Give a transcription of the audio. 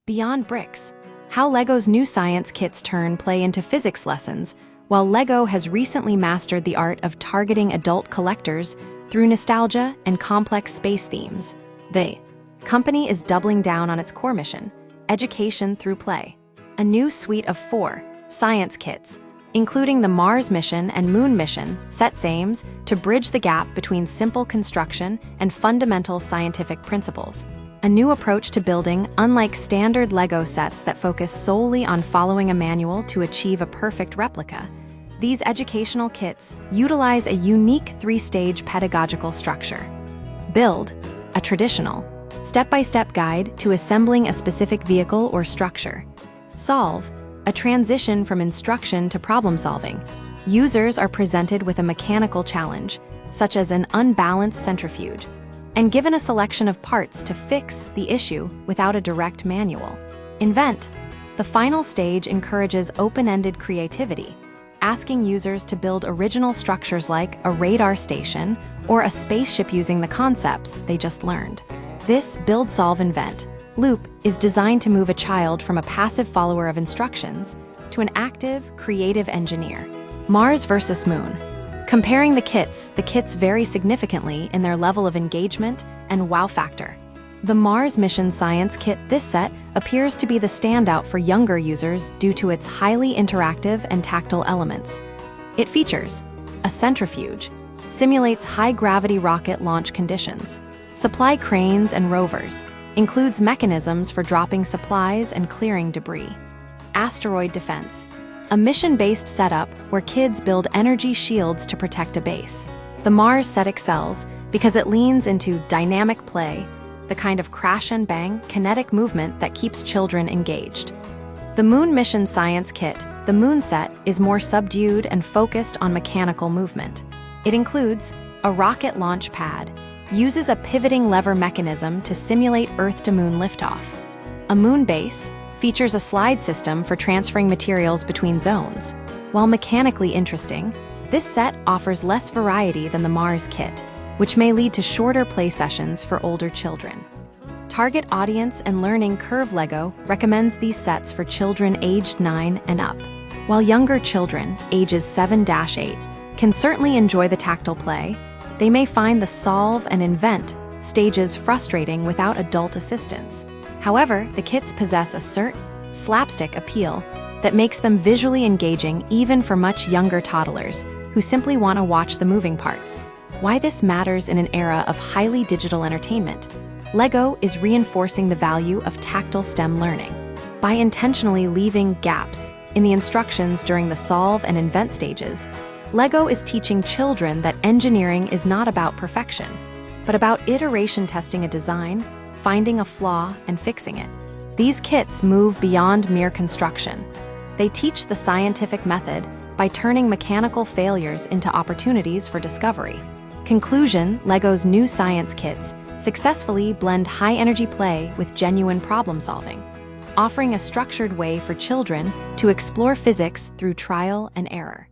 Beyond bricks, how LEGO's new science kits turn play into physics lessons, while LEGO has recently mastered the art of targeting adult collectors through nostalgia and complex space themes. The company is doubling down on its core mission, education through play. A new suite of 4 science kits, including the Mars mission and Moon mission, sets aims to bridge the gap between simple construction and fundamental scientific principles. A new approach to building, unlike standard LEGO sets that focus solely on following a manual to achieve a perfect replica. These educational kits utilize a unique 3-stage pedagogical structure. Build, a traditional, step-by-step guide to assembling a specific vehicle or structure. Solve, a transition from instruction to problem-solving. Users are presented with a mechanical challenge, such as an unbalanced centrifuge, and given a selection of parts to fix the issue without a direct manual. Invent, the final stage encourages open-ended creativity, asking users to build original structures like a radar station or a spaceship using the concepts they just learned. This Build, Solve, Invent loop is designed to move a child from a passive follower of instructions to an active, creative engineer. Mars versus Moon. Comparing the kits vary significantly in their level of engagement and wow factor. The Mars mission science kit this set appears to be the standout for younger users due to its highly interactive and tactile elements. It features a centrifuge, simulates high-gravity rocket launch conditions, supply cranes and rovers, includes mechanisms for dropping supplies and clearing debris. Asteroid defense, a mission-based setup where kids build energy shields to protect a base. The Mars set excels because it leans into dynamic play, the kind of crash and bang, kinetic movement that keeps children engaged. The Moon mission science kit, the Moon set, is more subdued and focused on mechanical movement. It includes a rocket launch pad, uses a pivoting lever mechanism to simulate Earth-to-Moon liftoff. A moon base features a slide system for transferring materials between zones. While mechanically interesting, this set offers less variety than the Mars kit, which may lead to shorter play sessions for older children. Target Audience and Learning Curve LEGO recommends these sets for children aged 9 and up. While younger children, ages 7-8, can certainly enjoy the tactile play, they may find the Solve and Invent stages frustrating without adult assistance. However, the kits possess a certain slapstick appeal that makes them visually engaging even for much younger toddlers who simply want to watch the moving parts. Why this matters in an era of highly digital entertainment. LEGO is reinforcing the value of tactile STEM learning. By intentionally leaving gaps in the instructions during the Solve and Invent stages, LEGO is teaching children that engineering is not about perfection, but about iteration testing a design, finding a flaw, and fixing it. These kits move beyond mere construction. They teach the scientific method by turning mechanical failures into opportunities for discovery. Conclusion: LEGO's new science kits successfully blend high-energy play with genuine problem-solving, offering a structured way for children to explore physics through trial and error.